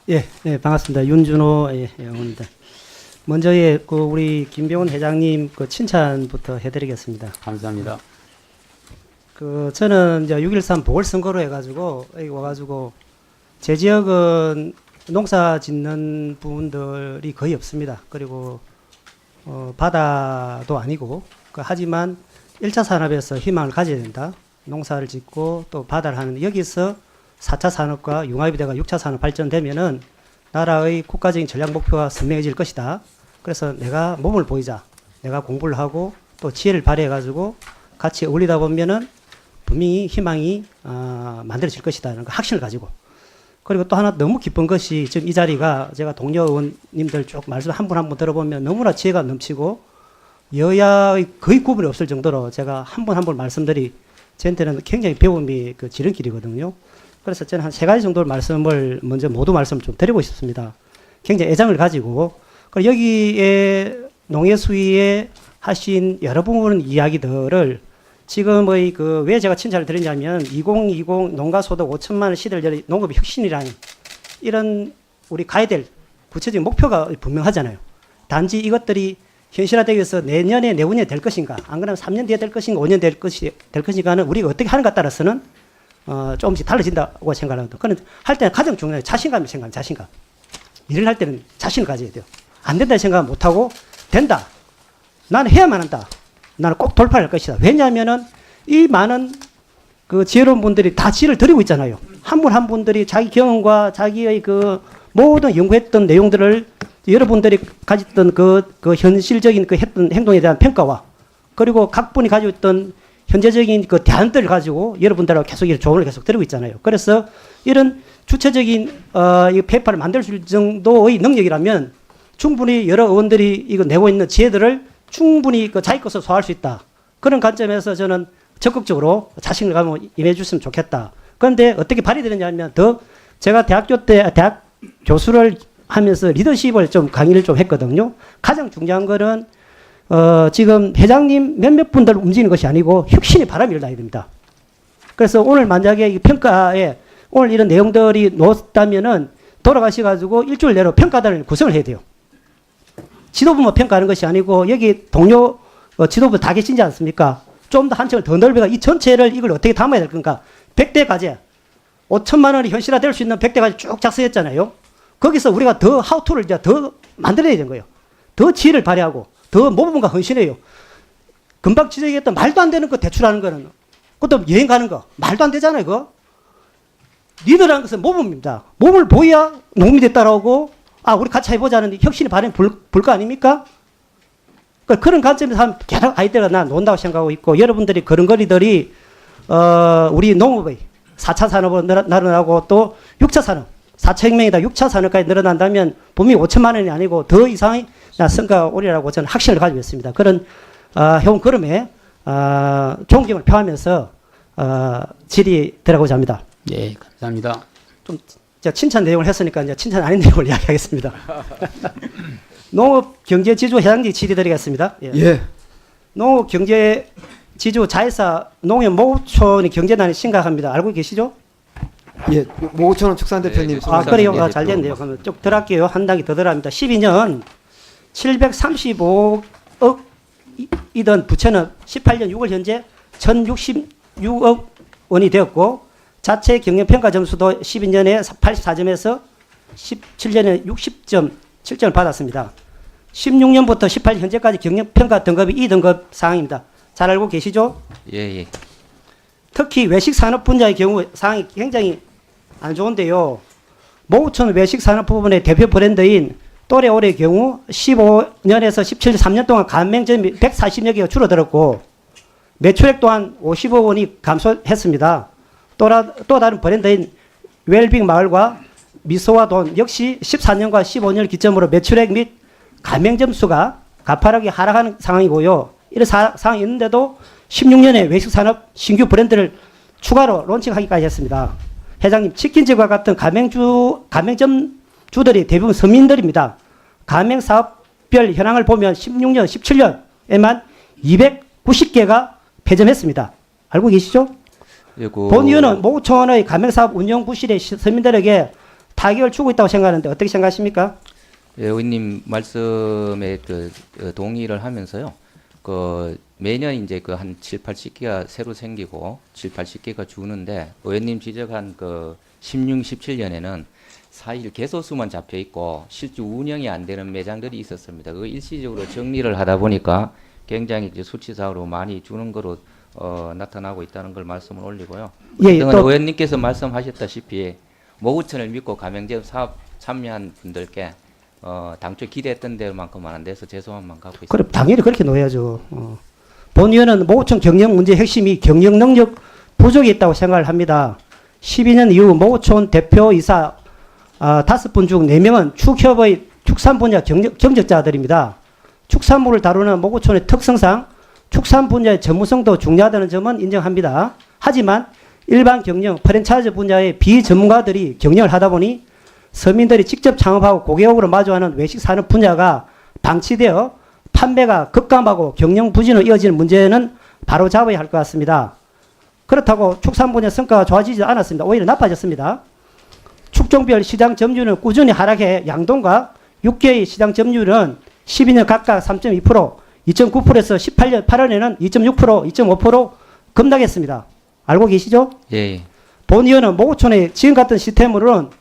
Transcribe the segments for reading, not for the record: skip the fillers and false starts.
예, 네, 반갑습니다. 윤준호 의원입니다. 먼저 우리 김병훈 회장님 칭찬부터 해드리겠습니다. 감사합니다. 저는 이제 6.13 보궐선거로 해가지고 여기 와가지고 제 지역은 농사 짓는 부분들이 거의 없습니다. 그리고 바다도 아니고 하지만 1차 산업에서 희망을 가져야 된다. 농사를 짓고 또 바다를 하는 여기서 4차 산업과 융합이 돼가 6차 산업 발전되면은 나라의 국가적인 전략 목표가 선명해질 것이다. 그래서 내가 몸을 보이자. 내가 공부를 하고 또 지혜를 발휘해가지고 같이 어울리다 보면은 분명히 희망이 만들어질 것이다. 라는 확신을 가지고. 그리고 또 하나 너무 기쁜 것이 지금 이 자리가 제가 동료 의원님들 쭉 말씀 한 분 한 분 들어보면 너무나 지혜가 넘치고 여야의 거의 구분이 없을 정도로 제가 한 분 한 분 말씀들이 저한테는 굉장히 배움이 지름길이거든요. 그래서 저는 한 세 가지 정도의 말씀을 먼저 모두 말씀을 좀 드리고 싶습니다. 굉장히 애정을 가지고 그리고 여기에 농해수위에 하신 여러 부분 이야기들을 지금의 왜 제가 칭찬을 드리냐면 2020 농가소득 5천만 원 시대를 열린 농업의 혁신이라는 이런 우리 가야 될 구체적인 목표가 분명하잖아요. 단지 이것들이 현실화되기 위해서 내년에 내후년에 될 것인가 안 그러면 3년 뒤에 될 것인가 5년 될 것인가는 우리가 어떻게 하는가 따라서는 조금씩 달라진다고 생각하거든요. 그런데 할 때는 가장 중요한 자신감을 생각합니다. 자신감. 일을 할 때는 자신을 가져야 돼요. 안 된다 생각 못하고 된다. 나는 해야만 한다. 나는 꼭 돌파할 것이다. 왜냐하면은 이 많은 지혜로운 분들이 다 지혜를 드리고 있잖아요. 한 분 한 분들이 자기 경험과 자기의 모든 연구했던 내용들을 여러분들이 가졌던 현실적인 했던 행동에 대한 평가와 그리고 각 분이 가지고 있던 현재적인 대안들을 가지고 여러분들하고 계속 조언을 계속 드리고 있잖아요. 그래서 이런 주체적인 이 페이퍼를 만들 수 있을 정도의 능력이라면 충분히 여러 의원들이 이거 내고 있는 지혜들을 충분히 자기 것으로 소화할 수 있다. 그런 관점에서 저는 적극적으로 자신을 가지고 임해 주셨으면 좋겠다. 그런데 어떻게 발휘되느냐면 제가 대학 교수를 하면서 리더십을 강의를 좀 했거든요. 가장 중요한 거는 지금 회장님 몇몇 분들 움직이는 것이 아니고 혁신의 바람이 일어나야 됩니다. 그래서 오늘 만약에 이 평가에 오늘 이런 내용들이 놓았다면은 돌아가셔가지고 일주일 내로 평가단을 구성을 해야 돼요. 지도부만 평가하는 것이 아니고 여기 동료 지도부 다 계시지 않습니까? 좀 더 한층을 더 넓혀가 이 전체를 이걸 어떻게 담아야 될 건가? 100대 과제 5천만 원이 현실화될 수 있는 100대 과제 쭉 작성했잖아요. 거기서 우리가 더 하우투를 이제 더 만들어야 되는 거예요. 더 지혜를 발휘하고 더 모범과 헌신해요. 금방 지적했던 말도 안 되는 거 대출하는 거는 그것도 여행 가는 거 말도 안 되잖아요. 그거 리더라는 것은 모범입니다. 몸을 보여야 농민들이 따라오고 우리 같이 해보자는 혁신의 발현 불가 아닙니까? 그런 관점에서 하면 계속 아이디어가 나온다고 생각하고 있고 여러분들이 걸음걸이들이 우리 농업의 4차 산업으로 늘어나고 또 6차 산업 4차 혁명이다 6차 산업까지 늘어난다면 분명히 5천만 원이 아니고 더 이상의 성과가 오리라고 저는 확신을 가지고 있습니다. 그런 해온 걸음에 존경을 표하면서 질의 들어가고자 합니다. 예, 감사합니다. 좀 칭찬 내용을 했으니까 이제 칭찬 아닌 내용을 이야기하겠습니다. 농업경제지주 회장님 질의 드리겠습니다. 예. 농업경제지주 자회사 농협모촌의 경제난이 심각합니다. 알고 계시죠? 예. 모천원 축산대표님. 그래요. 잘 됐네요. 그러면 쭉 들어갈게요. 한 단계 더 들어갑니다. 12년 735억이던 부채는 18년 6월 현재 1066억 원이 되었고 자체 경영평가 점수도 12년에 84점에서 17년에 60.7점을 받았습니다. 16년부터 18년 현재까지 경영평가 등급이 2등급 상황입니다. 잘 알고 계시죠? 예. 특히 외식산업 분야의 경우 상황이 굉장히 안 좋은데요. 모우천 외식산업 부분의 대표 브랜드인 또래올의 경우 15년에서 17년 3년 동안 가맹점이 140여 개가 줄어들었고 매출액 또한 50억 원이 감소했습니다. 또 다른 브랜드인 웰빙 마을과 미소와 돈 역시 14년과 15년을 기점으로 매출액 및 가맹점 수가 가파르게 하락하는 상황이고요. 이런 상황이 있는데도 16년에 외식산업 신규 브랜드를 추가로 론칭하기까지 했습니다. 회장님, 치킨집과 같은 가맹점 주들이 대부분 서민들입니다. 가맹사업별 현황을 보면 16년, 17년에만 290개가 폐점했습니다. 알고 계시죠? 본 이유는 모구촌의 가맹사업 운영 부실의 서민들에게 타격을 주고 있다고 생각하는데 어떻게 생각하십니까? 예, 의원님 말씀에 동의를 하면서요. 매년 이제 한 7, 80개가 새로 생기고 7, 80개가 주는데 의원님 지적한 16, 17년에는 4일 개소수만 잡혀 있고 실제 운영이 안 되는 매장들이 있었습니다. 그 일시적으로 정리를 하다 보니까 굉장히 이제 수치상으로 많이 주는 거로 나타나고 있다는 걸 말씀을 올리고요. 예, 또 또 의원님께서 말씀하셨다시피 모구천을 믿고 가맹점 사업 참여한 분들께 당초 기대했던 대로만큼은 안 돼서 죄송한 마음 갖고 있습니다. 그럼 당연히 그렇게 놓아야죠. 본 의원은 모구청 경영 문제 핵심이 경영 능력 부족이 있다고 생각을 합니다. 12년 이후 모구촌 대표이사 5분 중 4명은 축협의 축산 분야 경력자들입니다. 축산물을 다루는 모구촌의 특성상 축산 분야의 전문성도 중요하다는 점은 인정합니다. 하지만 일반 경영, 프랜차이즈 분야의 비전문가들이 경영을 하다 보니 서민들이 직접 창업하고 고객으로 마주하는 외식 산업 분야가 방치되어 판매가 급감하고 경영 부진으로 이어지는 문제는 바로 잡아야 할 것 같습니다. 그렇다고 축산 분야 성과가 좋아지지 않았습니다. 오히려 나빠졌습니다. 축종별 시장 점유율은 꾸준히 하락해 양동과 육개의 시장 점유율은 12년 각각 3.2%, 2.9%에서 18년 8월에는 2.6%, 2.5% 급락했습니다. 알고 계시죠? 예. 본 의원은 모구촌의 지금 같은 시스템으로는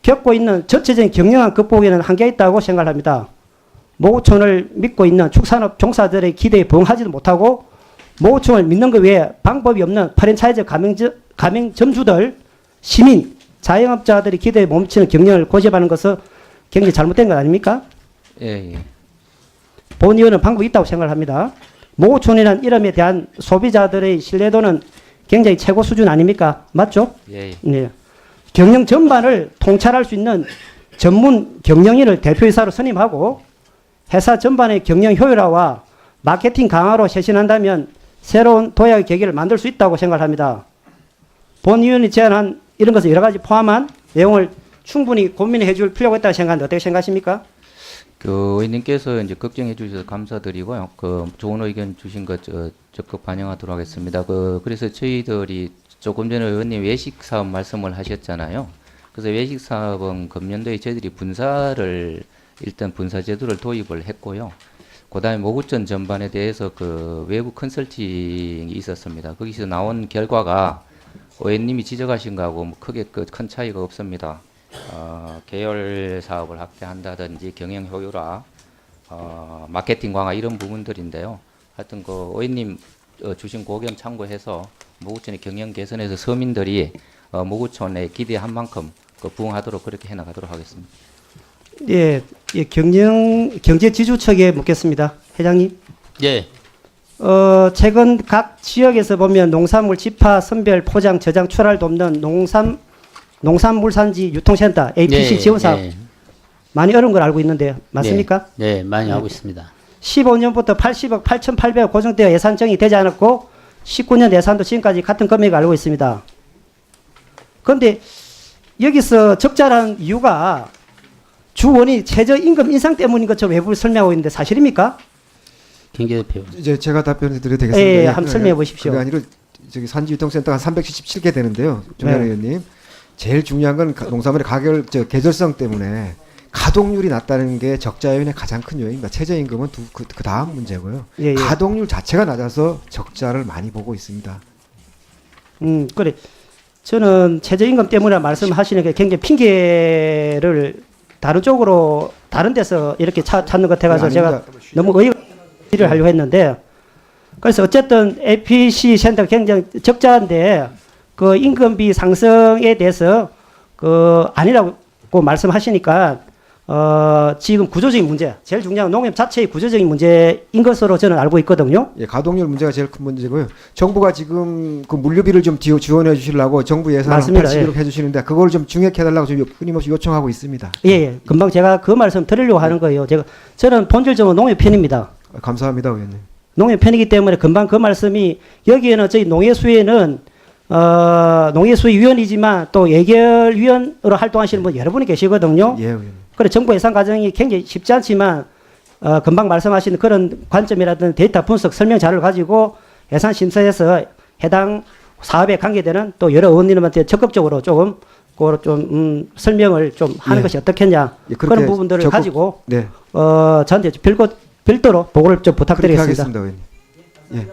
겪고 있는 전체적인 경영안 극복에는 한계가 있다고 생각합니다. 모구촌을 믿고 있는 축산업 종사들의 기대에 부응하지도 못하고 모구촌을 믿는 것 외에 방법이 없는 프랜차이즈 가맹점주들, 시민, 자영업자들이 기대에 멈추는 경영을 고집하는 것은 굉장히 잘못된 것 아닙니까? 예. 본 의원은 방법이 있다고 생각합니다. 모구촌이라는 이름에 대한 소비자들의 신뢰도는 굉장히 최고 수준 아닙니까? 맞죠? 예. 네. 경영 전반을 통찰할 수 있는 전문 경영인을 대표이사로 선임하고 회사 전반의 경영 효율화와 마케팅 강화로 쇄신한다면 새로운 도약의 계기를 만들 수 있다고 생각합니다. 본 의원이 제안한 이런 것을 여러 가지 포함한 내용을 충분히 고민해 줄 필요가 있다고 생각하는데 어떻게 생각하십니까? 의원님께서 이제 걱정해 주셔서 감사드리고요. 좋은 의견 주신 것 적극 반영하도록 하겠습니다. 그래서 저희들이 조금 전에 의원님 외식 사업 말씀을 하셨잖아요. 그래서 외식 사업은 금년도에 저희들이 일단 분사 제도를 도입을 했고요. 그다음에 모구촌 전반에 대해서 외부 컨설팅이 있었습니다. 거기서 나온 결과가 의원님이 지적하신 거하고 크게 큰 차이가 없습니다. 계열 사업을 확대한다든지 경영 효율화, 마케팅 강화 이런 부분들인데요. 하여튼 의원님 주신 고견 참고해서 모구촌의 경영 개선에서 서민들이 모구촌에 기대한 만큼 부응하도록 그렇게 해나가도록 하겠습니다. 예, 경제 지주 측에 묻겠습니다. 회장님. 예. 최근 각 지역에서 보면 농산물 집화, 선별, 포장, 저장, 출하를 돕는 농산물산지 유통센터 APC 네, 지원 사업 네. 많이 어려운 걸 알고 있는데 맞습니까? 네, 많이 하고 있습니다. 15년부터 80억 8,800억 고정되어 예산정이 되지 않았고 19년 예산도 지금까지 같은 금액을 알고 있습니다. 그런데 여기서 적자라는 이유가 주원이 최저임금 인상 때문인 것처럼 외부를 설명하고 있는데 사실입니까? 경제대표. 이제 제가 답변해 드려도 되겠습니다. 예, 한번 설명해 보십시오. 그게 아니라 산지유통센터가 377개 되는데요. 조현 네. 의원님. 제일 중요한 건 농산물의 계절성 때문에 가동률이 낮다는 게 적자 요인의 가장 큰 요인입니다. 최저임금은 그 다음 문제고요. 예, 예. 가동률 자체가 낮아서 적자를 많이 보고 있습니다. 그래. 저는 최저임금 때문에 말씀하시는 게 굉장히 핑계를 다른 쪽으로 다른 데서 이렇게 찾는 것 같아서 제가 너무 의의를 하려고 했는데 그래서 어쨌든 APC 센터가 굉장히 적자인데 그 임금비 상승에 대해서 아니라고 말씀하시니까 지금 구조적인 문제, 제일 중요한 농협 자체의 구조적인 문제인 것으로 저는 알고 있거든요. 예, 가동률 문제가 제일 큰 문제고요. 정부가 지금 그 물류비를 좀 지원해 주시려고 정부 예산을 81억 해주시는데 그걸 좀 증액해달라고 좀 끊임없이 요청하고 있습니다. 예. 금방 제가 그 말씀 드리려고 하는 거예요. 저는 본질적으로 농협 편입니다. 감사합니다, 의원님. 농협 편이기 때문에 금방 그 말씀이 여기에는 저희 농해수위에는 농해수위원이지만 또 예결위원으로 활동하시는 분 여러 분이 계시거든요. 예, 의원님. 그래 정부 예산 과정이 굉장히 쉽지 않지만 금방 말씀하신 그런 관점이라든 데이터 분석 설명 자료를 가지고 예산 심사에서 해당 사업에 관계되는 또 여러 의원님한테 적극적으로 조금 그걸 좀 설명을 좀 하는 예. 것이 어떻겠냐 예, 그렇게 그런 부분들을 적극- 가지고 네, 저한테 별도로 보고를 좀 그렇게 부탁드리겠습니다. 하겠습니다, 의원님. 예.